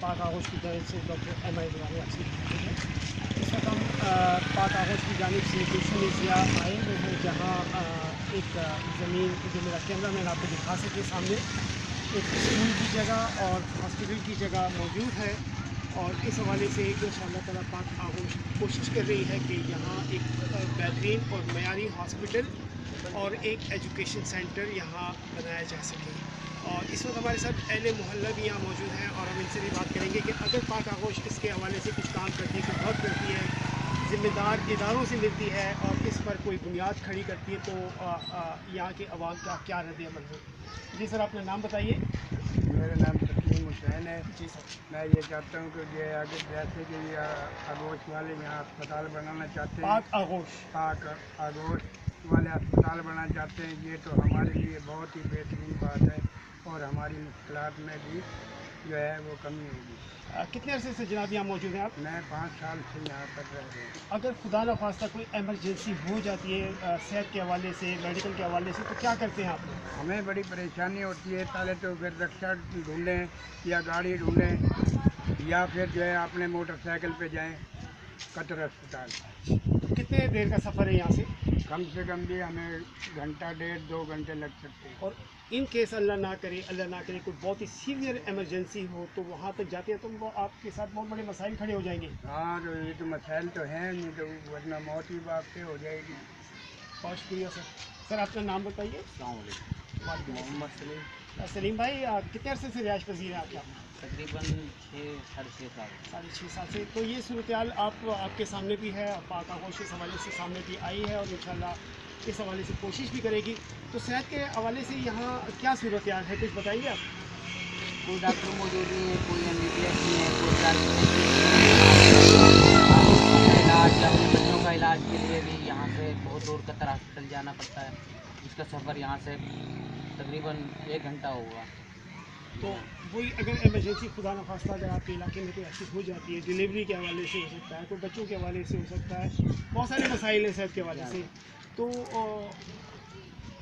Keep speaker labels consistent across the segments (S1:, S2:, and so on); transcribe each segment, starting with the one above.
S1: पाक आगोश की तरफ से डॉक्टर एम आई दुरानी आपसे हैं। इस वक्त हम पाक आगोश की जानिब से गुलशन एशिया आए हुए हैं, जहाँ एक ज़मीन जो मेरा कैमरा मैन आपको दिखा सके सामने, एक स्कूल की जगह और हॉस्पिटल की जगह मौजूद है। और इस हवाले से इंशाअल्लाह ताला पाक आगोश कोशिश कर रही है कि यहाँ एक बेहतरीन और मयारी हॉस्पिटल और एक एजुकेशन सेंटर यहाँ बनाया जा सके। और इस वक्त हमारे साथ अहले मोहल्ला भी यहाँ मौजूद हैं और हम इनसे भी बात करेंगे कि अगर पाक आगोश इसके हवाले से कुछ काम करती है, कुछ बहुत करती है, ज़िम्मेदार इदारों से मिलती है और इस पर कोई बुनियाद खड़ी करती है, तो यहाँ के अवाम का क्या रद्द-ए-अमल हो। जी सर, अपना नाम बताइए।
S2: मेरा नाम तस्लीम हुसैन है।
S1: जी सर।
S2: मैं ये चाहता हूँ कि ये आगे जैसे कि आगोश वाले यहाँ अस्पताल बनाना चाहते हैं,
S1: पाक आगोश
S2: वाले अस्पताल बनाना चाहते हैं, ये तो हमारे लिए बहुत ही बेहतरीन बात है और हमारी मुश्किलात में भी जो है वो कमी होगी।
S1: कितने अरसे से जनाब यहाँ मौजूद हैं आप?
S2: मैं 5 साल से यहाँ पर रह रहे हैं।
S1: अगर खुदा न खास्ता कोई एमरजेंसी हो जाती है सेहत के हवाले से, मेडिकल के हवाले से, तो क्या करते हैं आप लोग?
S2: हमें बड़ी परेशानी होती है। पहले तो फिर रिक्शा ढूँढें या गाड़ी ढूँढें या फिर जो है अपने मोटरसाइकिल पे जाएं कतर अस्पताल।
S1: तो कितने देर का सफ़र है यहाँ से?
S2: कम से कम भी हमें घंटा 1.5-2 घंटे लग सकते हैं।
S1: और इन केस अल्लाह ना करे कोई बहुत ही सीवियर इमरजेंसी हो तो वहाँ तक जाते हैं तो वो आपके साथ बहुत बड़े मसाइल खड़े हो जाएंगे।
S2: हाँ, तो ये तो मसाइल तो हैं, नहीं तो वरना मौत ही बाप से हो जाएगी।
S1: बहुत शुक्रिया सर। सर, अपना नाम बताइए।
S2: मोहम्मद सलीम।
S1: सलीम भाई, कितने अरसे से रिहाइश पजीर है आप यहाँ?
S3: तकरीबन 6-6.5 साल।
S1: 6.5 साल से। तो ये सूरत-ए-हाल आपके सामने भी है, पाक आगोश इस हवाले से सामने भी आई है और इंशाल्लाह इस हवाले से कोशिश भी करेगी। तो सेहत के हवाले से यहाँ क्या सूरत-ए-हाल है, कुछ बताइए आप?
S3: कोई डॉक्टर मौजूद नहीं है, कोई MBBS नहीं है, कोई इलाज या अपने बच्चों का इलाज के लिए भी यहाँ से बहुत दूर कतर हॉस्पिटल जाना पड़ता है, जिसका सफ़र यहाँ से तकरीबन 1 घंटा होगा।
S1: तो वही अगर इमरजेंसी खुदा न खास्ता अगर आपके इलाके में कोई ऐसी हो जाती है, डिलीवरी के हवाले से हो सकता है, कोई बच्चों के हवाले से हो सकता है, बहुत सारे मसाइल हैं सेहत के हवाले से, तो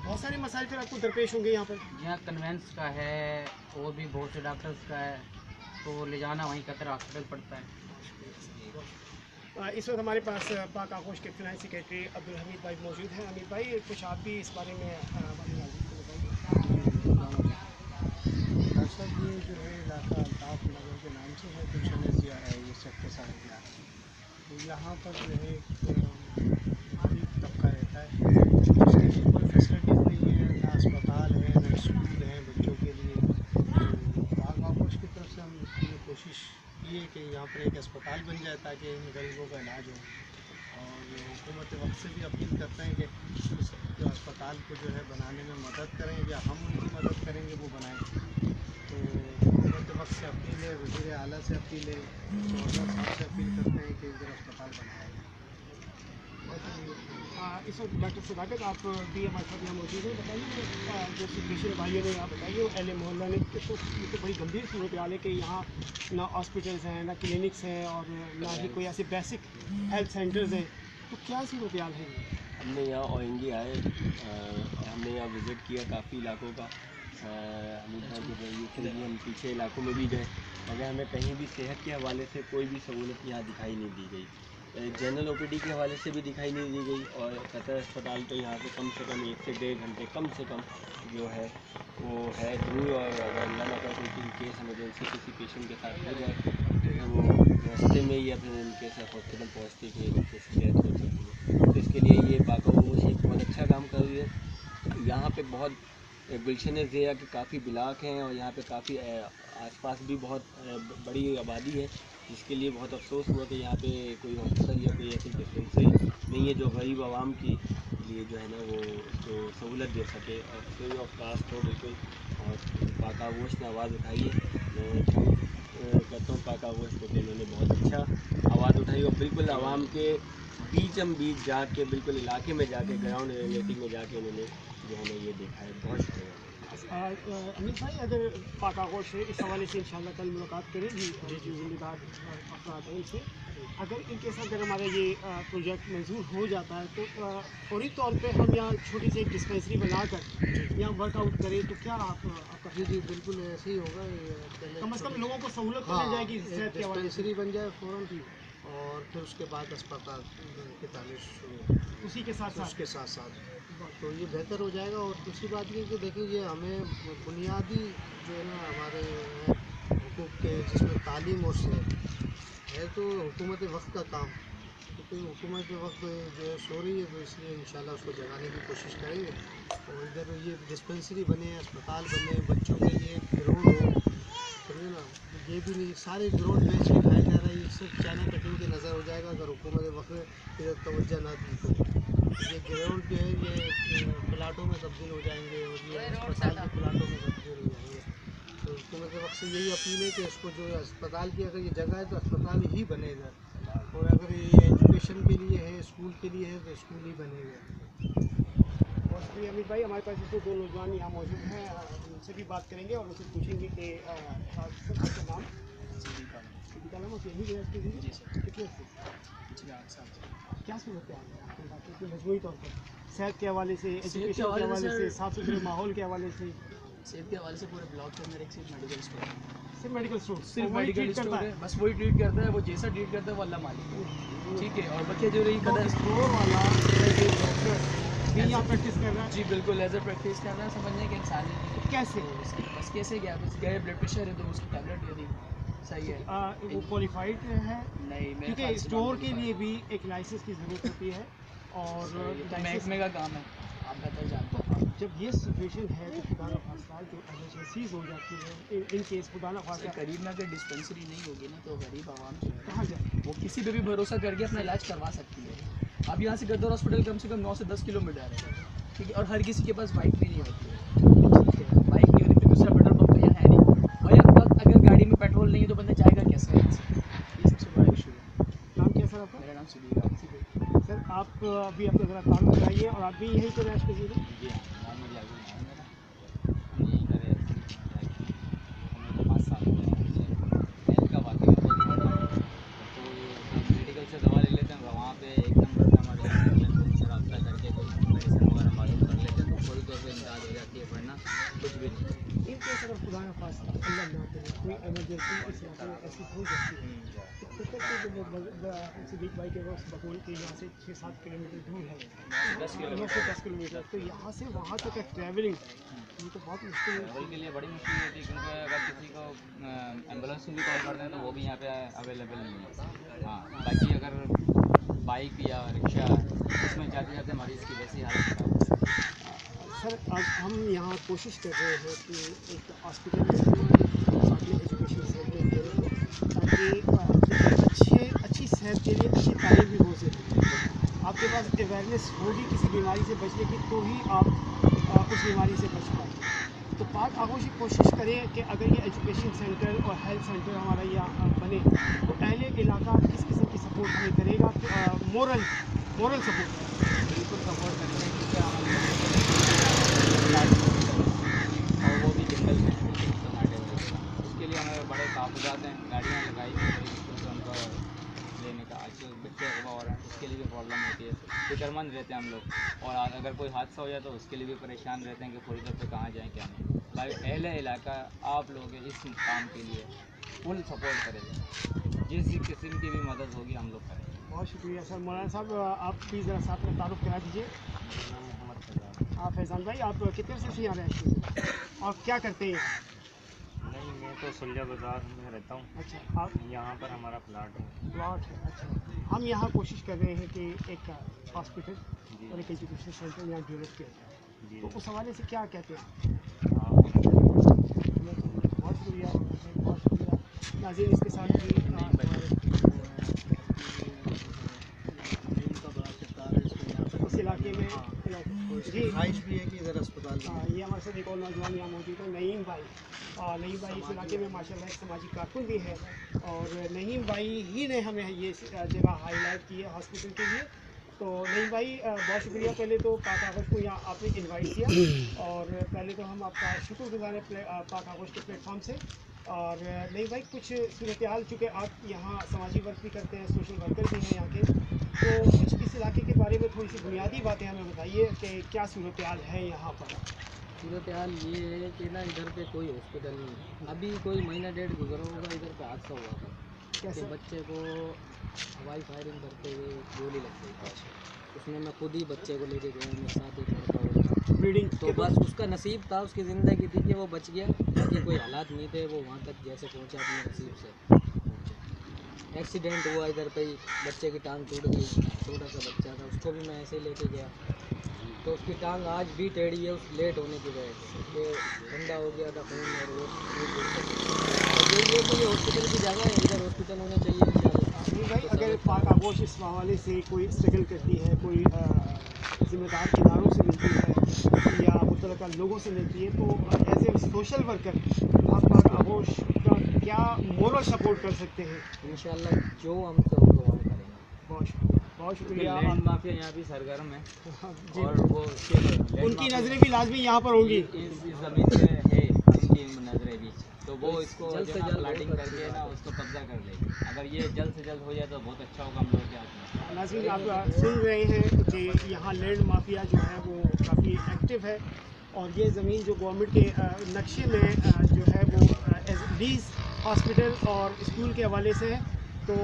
S1: बहुत सारे मसाइल फिर आपको दरपेश होंगे यहाँ पर।
S3: यहाँ कन्वेंस का है और भी बहुत से डॉक्टर्स का है, तो ले जाना वहीं कतर हॉस्पिटल पड़ता है।
S1: इस वक्त हमारे पास पाक आगोश के फिनांस सेक्रेटरी अब्दुल हमीद भाई मौजूद हैं। हमीद भाई, कुछ आप भी इस बारे में
S2: दरअसल ये जो है इलाका अल्ताफ नगर के नाम से है, गुलशन एशिया है, ये सेक्टर 11.5। तो यहाँ पर जो है गरीब तबका रहता है, उसके लिए कोई फैसिलिटीज़ नहीं है, ना अस्पताल है, ना स्कूल है बच्चों के लिए। तो पाक आगोश की तरफ से हमने कोशिश की है कि यहाँ पर एक अस्पताल बन जाए ताकि इन गरीबों का इलाज हो। और हुकूमत वक्त से भी अपील करते हैं कि इस अस्पताल को जो है बनाने में मदद करें या हम उनकी मदद करेंगे वो बनाएं। तो हुकूमत वक्त से अपील है, वज़ीर आला से अपील है, गवर्नर साहब से अपील करते हैं कि इधर अस्पताल बनाया जाए।
S1: इस वक्त डॉक्टर सदाकत आप भी हमारे साथ यहाँ मौजूद हैं। बताइए जो सिचुएशन भाइयों ने यहाँ बताइए, अहले मोहल्ला ने, तो ये तो बड़ी गंभीर सूरत हाल है कि यहाँ ना हॉस्पिटल्स हैं, ना क्लिनिक्स हैं और ना ही कोई ऐसे बेसिक हेल्थ सेंटर्स हैं, तो क्या सूरत हाल है?
S4: हमने यहाँ ओएनजी आए, हमने यहाँ विज़िट किया काफ़ी इलाकों का। हमीद भाई के जरिए से भी हम पीछे इलाकों में भी गए, मगर हमें कहीं भी सेहत के हवाले से कोई भी सहूलत यहाँ दिखाई नहीं दी गई। जनरल OPD के हवाले से भी दिखाई नहीं दी गई और कतर अस्पताल तो यहाँ से कम 1 से 1.5 घंटे कम से कम जो है वो है दूर। और अगर अल्लाह ना करे कोई केस इमरजेंसी किसी पेशेंट के साथ हो जाए तो वो रास्ते में ही अपने उनके साथ हॉस्पिटल पहुँचते कि किसी डेथ हो सकती है। तो इसके लिए ये पाक आगोश एक बहुत अच्छा काम कर रही है। यहाँ पे बहुत गुलशन एशिया के काफ़ी ब्लॉक हैं और यहाँ पे काफ़ी आसपास भी बहुत बड़ी आबादी है, जिसके लिए बहुत अफसोस हुआ कि यहाँ पे कोई हॉस्पिटल या कोई ऐसी डिस्पेंसरी नहीं है जो गरीब आवाम की लिए जो है ना वो उसको सहूलत दे सके और फ्री ऑफ कास्ट हो बिल्कुल। और पाक आगोश ने आवाज़ उठाई है, मैं कहता हूँ पाक आगोश को कि इन्होंने बहुत अच्छा आवाज़ उठाई और बिल्कुल आवाम के बीच जाके बिल्कुल इलाके में जाके ग्राउंड रियलिटी में जाके इन्होंने जो है ना ये देखा है। बहुत शुक्रिया।
S1: अमित भाई, अगर पाक आगोश से इस हवाले से इंशाल्लाह कल मुलाकात करेंगी जो जिम्मेदार अफराद हैं इनसे, अगर इनके साथ अगर हमारा ये प्रोजेक्ट मंजूर हो जाता है तो फौरी तौर पे हम यहाँ छोटी सी एक डिस्पेंसरी बनाकर यहाँ वर्कआउट करें तो क्या आपका?
S2: जी जी बिल्कुल ऐसे ही होगा।
S1: कम से कम लोगों को सहूलत तो मिल जाएगी सेहत के हवाले से।
S2: डिस्पेंसरी बन जाए फ़ौरन और फिर उसके बाद अस्पताल की तामीर शुरू
S1: उसी के साथ साथ
S2: उसके साथ साथ तो ये बेहतर हो जाएगा। और दूसरी बात ये कि देखिए ये हमें बुनियादी जो है ना हमारे हुकूक के जिसमें तालीम और सेहत है तो हुकूमत वक्त का काम, क्योंकि हुकूमत वक्त जो है सो रही है तो इसलिए इंशाल्लाह उसको जगाने की कोशिश करेंगे। और इधर ये डिस्पेंसरी बने, अस्पताल बने, बच्चों के लिए ग्राउंड हो, समझे ना, ये भी नहीं सारे ग्राउंड मैच दिखाया जा रहा है, ये सिर्फ चाइना कटिंग के नज़र हो जाएगा अगर हुकूमत वक्त इधर तवज्जो ना दी तो। ये ग्राउंड जो है ये प्लाटों में तब्दील हो जाएंगे और ये अस्पताल के प्लाटों में तब्दील हो जाएंगे। तो हुकूमत वक्त से यही अपील है कि इसको जो है अस्पताल की अगर ये जगह है तो अस्पताल ही बनेगा, और अगर ये एजुकेशन के लिए है, स्कूल के लिए है तो स्कूल ही बनेगा।
S1: और फिर अमित भाई, हमारे पास इसमें दो नौजवान यहाँ मौजूद हैं, उनसे भी बात करेंगे और उनसे पूछेंगे कि आपका नाम? सिद्दीक़ आलम, आप यही गए जी सर? कितने से?
S2: जी 8 साल
S1: क्या सूरत है आपकी मजमूई तौर पर सेहत के हवाले से, एजुकेशन के हवाले से, साफ़ सुथरे माहौल के हवाले से?
S2: सेहत के हवाले से पूरे ब्लॉक के अंदर एक सिर्फ मेडिकल स्टोर है,
S1: सिर्फ मेडिकल स्टोर?
S2: सिर्फ मेडिकल स्टोर है, बस वही ट्रीट करता है, वो जैसा ट्रीट करता है वो अल्लाह मालिक है, ठीक है। और बच्चे जो रही कदर
S1: स्टोर वाला डॉक्टर भी यहाँ प्रैक्टिस कर रहा है?
S2: जी बिल्कुल एज ए प्रैक्टिस कर रहा है, समझने के इंसान ही
S1: कैसे?
S2: बस कैसे क्या, बस गए ब्लड प्रेशर है तो उसकी टैबलेट दे दी, सही है।
S1: वो क्वालिफाइड है?
S2: नहीं
S1: क्योंकि स्टोर के लिए भी एक लाइसेंस की ज़रूरत होती है और
S2: महकमे का काम है, आप बेहतर जानते हैं।
S1: जब ये सिचुएशन है तो खुदा न खास्ता जो एमरजेंसीज हो जाती है इन केस खुदा न खास्ता
S2: करीब में अगर डिस्पेंसरी नहीं होगी ना तो गरीब आवाम
S1: कहाँ जाए?
S2: वो किसी पे भी भरोसा करके अपना इलाज करवा सकती है। अब यहाँ से गद्दर हॉस्पिटल कम से कम 9 से 10 किलोमीटर है, ठीक है। और हर किसी के पास बाइक भी नहीं होती है, ठीक है, बाइक नहीं होती तो दूसरा पेट्रोल पंप तो यहाँ है नहीं, और एक वक्त अगर गाड़ी में पेट्रोल नहीं है तो बंदा जाएगा कैसे? ये सबसे बड़ा इशू है।
S1: नाम क्या सर आपका?
S2: मेरा नाम सुधीर
S1: सर, आप अभी अपना ज़रा ताल्लुक कराइए और आप भी यहीं पर रैश कीजिए?
S3: जी हाँ, मोहम्मद याकूब नाम है मेरा, हम यहीं का रहते हैं। हमें तो 5 साल हो गए हैं। हेल्थ का वाकई में बहुत बड़ा है, तो मेडिकल से दवा ले लेते हैं, वहाँ पे एक नंबर पे हमारे उनसे रब्ता करके कोई मेडिसिन वगैरह मालूम कर लेते हैं तो थोड़ी तौर पर इमदाद हो जाती है, वरना कुछ भी नहीं।
S1: इन केस अगर खुदा न खास्ता अल्लाह ना करे कोई एमरजेंसी इस इलाके में ऐसी हो जाती है तो सिद्दीक़ भाई के वक्त बकौल के यहाँ से 6-7 किलोमीटर दूर है, 9 से 10 किलोमीटर, तो यहाँ से वहाँ तक का ट्रैवलिंग ये तो बहुत मुश्किल है।
S3: ट्रैवल के लिए बड़ी मुश्किल होती है, क्योंकि अगर किसी को एम्बुलेंस भी कॉल करते हैं तो वो भी यहाँ पे अवेलेबल नहीं है। हाँ, बाकी अगर बाइक या रिक्शा इसमें जाते जाते मरीज़ की वैसी हालत खराब हो जाती है।
S1: सर, आज हम यहाँ कोशिश कर रहे हैं कि एक हॉस्पिटल में एजुकेशन सेंटर करें ताकि अच्छी सेहत के लिए अच्छी तालीम भी हो सके। आपके पास अवेयरनेस होगी किसी बीमारी से बचने की तो ही आप उस बीमारी से बच पाए। तो पाक आगोश की कोशिश करें कि अगर ये एजुकेशन सेंटर और हेल्थ सेंटर हमारा यहाँ बने तो अहले इलाका किस किस्म की सपोर्ट हमें करेगा? मोरल सपोर्ट
S3: बिल्कुल सपोर्ट करेंगे, क्योंकि हमारे और वो भी जंगल में टमाटे वगैरह, उसके लिए हमें बड़े कागजात हैं, गाड़ियाँ लगाई गई बड़ी मुश्किल से उनको लेने का। आजकल बच्चे अगवा हो रहे हैं, उसके लिए भी प्रॉब्लम होती है, फिक्रमंद रहते हैं हम लोग। और अगर कोई हादसा हो जाए तो उसके लिए भी परेशान रहते हैं कि फौरी तौर पर कहाँ जाएँ क्या नहीं। भाई अहले इलाका आप लोग इस काम के लिए फुल सपोर्ट करेंगे, जिस किस्म की भी मदद होगी हम लोग करेंगे।
S1: बहुत शुक्रिया सर। मौलाना साहब, आप प्लीज़ ज़रा साथ में तारुफ करा दीजिए। आप फैज़ान भाई, आप कितने से यहाँ रहते हैं और क्या करते हैं?
S5: नहीं, मैं तो सुलझा बाज़ार में रहता हूँ।
S1: अच्छा, आप
S5: यहाँ पर हमारा प्लाट है।
S1: प्लॉट है? अच्छा, हम यहाँ कोशिश कर रहे हैं कि एक हॉस्पिटल और एक एजुकेशन सेंटर यहाँ डेवलप किया जाए,
S5: जी
S1: तो उस हवाले से क्या कहते हैं?
S5: हाँ,
S1: बहुत शुक्रिया, बहुत शुक्रिया। नाज़रीन, इसके साथ ही इस इलाके में जी
S2: ख्वाहिश भी है कि इधर अस्पताल
S1: ये हमारे साथ एक और नौजवान यहाँ मौजूद है, नईम भाई। नईम भाई इस इलाके में माशाल्लाह एक समाजी कारकुन भी है और नईम भाई ही ने हमें ये जगह हाईलाइट की है हॉस्पिटल के लिए। तो नहीं भाई, बहुत शुक्रिया। पहले तो पाक आगोश को यहाँ आपने इनवाइट किया, और पहले तो हम आपका शुक्रगुजार हैं पाक आगोश के प्लेटफॉर्म से। और नहीं भाई, कुछ सूरत हाल, चूँकि आप यहाँ समाजी वर्क भी करते हैं, सोशल वर्कर भी हैं यहाँ के, तो कुछ इस इलाके के बारे में थोड़ी सी बुनियादी बातें हमें बताइए कि क्या सूरत हाल है यहाँ पर।
S6: सूरत हाल ये है कि ना, इधर पे कोई हॉस्पिटल नहीं है। अभी कोई महीना डेढ़ गुजरा होगा, इधर पे हादसा हुआ था कि
S1: कैसे?
S6: बच्चे को हवाई फायरिंग करते हुए गोली लग गई थी। उसमें मैं खुद ही बच्चे को लेके गया, मेरे साथ एक लड़का और था।
S1: ब्रीडिंग
S6: तो बस उसका नसीब था, उसकी ज़िंदगी थी कि वो बच गया, बाकी कोई हालात नहीं थे। वो वहाँ तक जैसे पहुँचा अपने नसीब से पहुँचा। एक्सीडेंट हुआ इधर पे ही, बच्चे की टांग टूट गई, छोटा सा बच्चा था, उसको भी मैं ऐसे ही लेके गया। तो उसकी टांग आज भी टेढ़ी है, उस लेट होने की वजह से कि ठंडा हो गया था खून, और वो ये तो ये हॉस्पिटल की जगह है, इधर हॉस्पिटल होना चाहिए इंशाल्लाह।
S1: नहीं भाई, अगर पाक आगोश इस हवाले से कोई स्ट्रगल करती है, कोई ज़िम्मेदार इदारों से मिलती है या मुतल्लिका लोगों से मिलती है, तो एज ए सोशल वर्कर आप पाक आगोश का क्या मोरल सपोर्ट कर सकते हैं?
S6: इंशाल्लाह जो हमसे होगा वो हम करेंगे।
S1: बहुत शुक्रिया, बहुत शुक्रिया।
S3: लैंड माफिया यहाँ भी सरगर्म है,
S1: जी,
S3: और वो
S1: उनकी नज़रें भी लाजमी यहाँ पर होंगी।
S3: इस ज़मीन पे है उनकी नज़रें भी, तो वो इसको
S6: जल्द
S3: जो
S6: से
S3: ना
S6: जल्द
S3: प्लाटिंग
S6: होगा
S3: करके ना उसको कब्जा कर लेगी। अगर ये जल्द से जल्द हो जाए तो बहुत अच्छा होगा हम लोग के हाथ में।
S1: नाज़रीन, आप सुन रहे हैं कि यहाँ लैंड माफिया जो है वो काफ़ी एक्टिव है, और ये ज़मीन जो गवर्नमेंट के नक्शे में जो है वो लीज हॉस्पिटल और स्कूल के हवाले से है। तो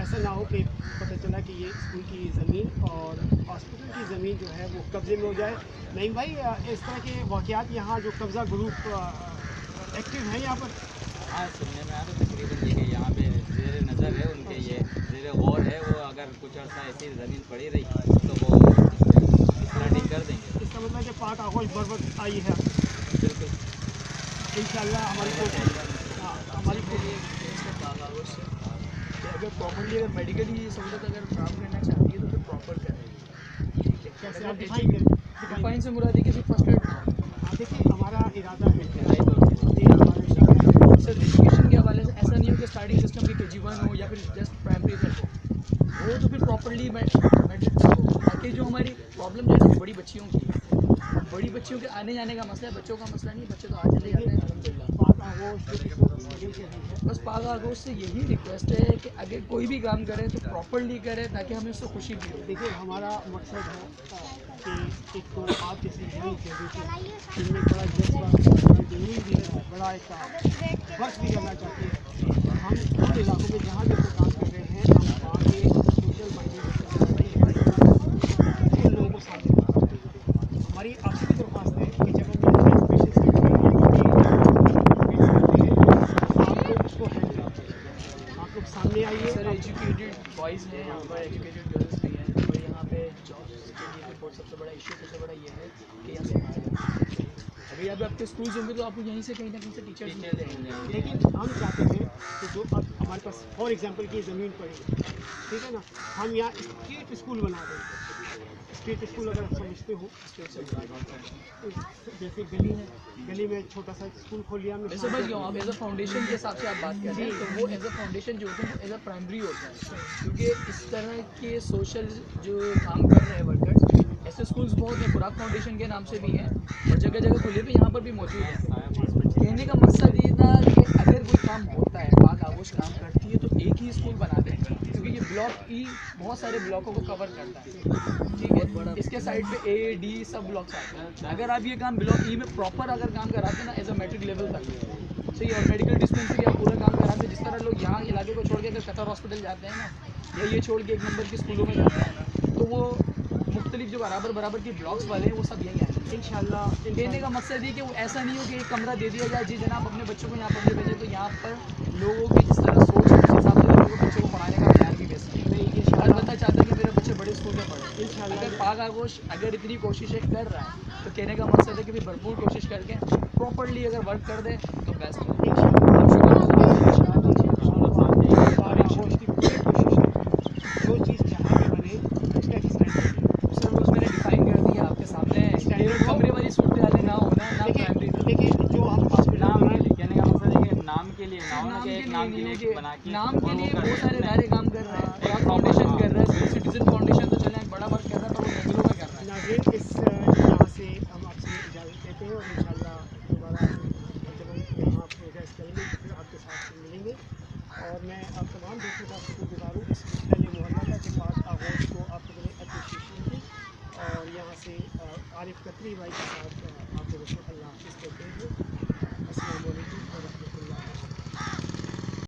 S1: ऐसा ना हो कि पता चला कि ये स्कूल की ज़मीन और हॉस्पिटल की ज़मीन जो है वो कब्ज़े में हो जाए। नहीं भाई, इस तरह के वाक़यात यहाँ जो कब्ज़ा ग्रुप एक्टिव हैं यहाँ पर।
S3: हाँ, सुनने में आ रहा है तकरीबन ये कि यहाँ पे ज़ेर नज़र है उनके, ये ज़ेर गौर है, वो अगर कुछ अर्सा ऐसी ज़मीन पड़ी रही तो वो प्लाटिंग कर देंगे।
S1: इसका मतलब कि पाक आगोश बर वक्त आई है।
S3: बिल्कुल
S1: इंशाल्लाह हमारी कोशिश, हाँ, हमारी कोशिश
S7: अगर प्रॉपरली, अगर मेडिकली ये सहूलत अगर काम करना चाहती है तो फिर प्रॉपर करेगी।
S1: कैसे आप डिफाइन करें?
S7: डिफाइन से मुराद है कि सिर्फ फर्स्ट एड।
S1: हाँ, देखिए हमारा इरादा है कि
S7: सर एजुकेशन के हवाले से ऐसा नहीं हो कि स्टार्टिंग सिस्टम की KG1 हो या फिर जस्ट प्राइमरी तक हो, वो तो फिर प्रॉपरली मेट्रिक हो। बाकी जो हमारी प्रॉब्लम जो है ना बड़ी बच्चियों की, बड़ी बच्चियों के आने जाने का मसला है, बच्चों का मसला नहीं, बच्चे तो आ चले जाते हैं अलहमदिल्ला।
S1: पाक आगोश जो स्ट्रगल कर रही है,
S7: बस पाक आगोश से यही रिक्वेस्ट है कि अगर कोई भी काम करे तो प्रॉपरली करे ताकि हमें उससे खुशी भी हो।
S1: देखिए हमारा मकसद है कि एक तो आप जैसे यंग जनरेशन इनमें बड़ा जज्बा, बड़ा जुनून भी है, बड़ा एक वर्क भी करना चाहते हैं। हम उन इलाकों में जहाँ भी कोई काम कर रहे हैं, हम वहाँ के सोशल माइग्रेशन उन लोगों को साथ देना चाहते हैं। हमारी आपसे भी दरख्वास्त है कि जब हम एजुकेशन सेक्टर में आप लोग उसको हैंडल करें, आप लोग सामने आइए।
S7: सर एजुकेटेड बॉयज़ हैं यहाँ पर, एजुकेटेड गर्ल्स भी हैं, और यहाँ पे जॉब्स के लिए तो बहुत सबसे बड़ा इशू, सबसे बड़ा ये है कि यहाँ से पढ़ाया जाए। अगर यहाँ पे आपके स्कूल्स होंगे तो आपको यहीं से कहीं ना कहीं से टीचर्स मिलते हैं।
S1: लेकिन हम चाहते हैं कि जो अब हमारे पास फॉर एग्जांपल की ज़मीन पड़ी, ठीक है ना, हम यहाँ स्ट्रीट स्कूल बना दें। स्ट्रीट स्कूल अगर आप समझते हो, जैसे गली है, गली में छोटा सा स्कूल खोल लिया हमने।
S7: मैं समझ गया हूँ, आप एज अ फाउंडेशन के हिसाब से आप बात कर रहे हैं, तो वो एज अ फाउंडेशन जो होते हैं वो एज अ प्राइमरी होता है, क्योंकि इस तरह के सोशल जो काम कर रहे हैं वर्कर्स, ऐसे स्कूल्स बहुत हैं, खुराक फाउंडेशन के नाम से भी हैं और जगह जगह खुले भी यहाँ पर भी मौजूद हैं। कहने का मकसद ये था कि अगर कोई काम होता है, पाक आगोश काम करती है, तो एक ही स्कूल बना दें, क्योंकि ये ब्लॉक ई बहुत सारे ब्लॉकों को कवर करता है, ठीक है। इसके साइड पे A, D सब ब्लॉक्स आते हैं। अगर आप ये काम ब्लॉक ई में प्रॉपर अगर काम कराते हैं ना एज अ मैट्रिक लेवल तक, सही, और मेडिकल डिस्पेंसरी आप पूरा काम कराते हैं, जिस तरह लोग यहाँ इलाके को छोड़ के अगर कतर हॉस्पिटल जाते हैं ना, या ये छोड़ के एक नंबर के स्कूलों में जाते हैं ना, तो वो मुख्तलिफ जो बराबर के ब्लॉक्स वाले हैं वो सब यहीं आएंगे
S1: इंशाल्लाह।
S7: कहने का मकसद ये कि वो ऐसा नहीं हो कि एक कमरा दे दिया जाए, जी जनाब अपने बच्चों को यहाँ पढ़ने भेजें, तो यहाँ पर लोगों की जिस तरह सोच है उस हिसाब से लोगों को बच्चों को पढ़ाने का प्लान भी बेसिक नहीं। हर बंदा चाहता है कि मेरे बच्चे बड़े स्कूल में पढ़ें।
S1: इंशाल्लाह
S7: अगर पाक आगोश अगर इतनी कोशिशें कर रहा है तो कहने का मकसद है कि भी भरपूर कोशिश करके प्रॉपरली अगर वर्क कर दे तो बेस्ट है।
S1: जो चीज़ जहाँ पे बने उसका डिसाइड
S7: सर वो मैंने डिफाइन कर दिया आपके सामने, स्टैंडर्ड कमरे वाली सूरत वाले ना होना, ना प्राइमरी।
S1: देखिए जो आप हॉस्पिटल
S3: नाम के लिए, कहने का मकसद है कि नाम के लिए ना हो ना कि एक नाम नाम
S7: नहीं
S3: की
S7: हूँ
S3: लिस्ट
S7: कि
S3: बना के
S7: नाम के
S3: और वो
S7: लिए
S3: कर
S7: बहुत
S3: रहे
S7: सारे
S3: हैं।
S7: इदारे काम कर रहे हैं। खुराक फाउंडेशन कर रहा है, सिटीजन फाउंडेशन तो चले एक बड़ा वर्क कर रहा है, पर वो जंगलों में कर रहा है।
S1: नाज़रीन, इस यहाँ से हम आपसे इजाज़त देते हैं और इंशाल्लाह दोबारा जब हम यहाँ प्रोग्रेस करेंगे तो फिर आपके साथ मिलेंगे। और मैं आप तमाम दोस्तों का शुक्रगुज़ार हूँ इस पहले मोहल्ला का कि 5 अगस्त को आप लोगों ने अप्रिशिएशन की और यहाँ से आरिफ कतरी भाई के साथ आप लोगों से अल्लाह हाफ़िज़ कहते हैं। अस्सलाम वालेकुम।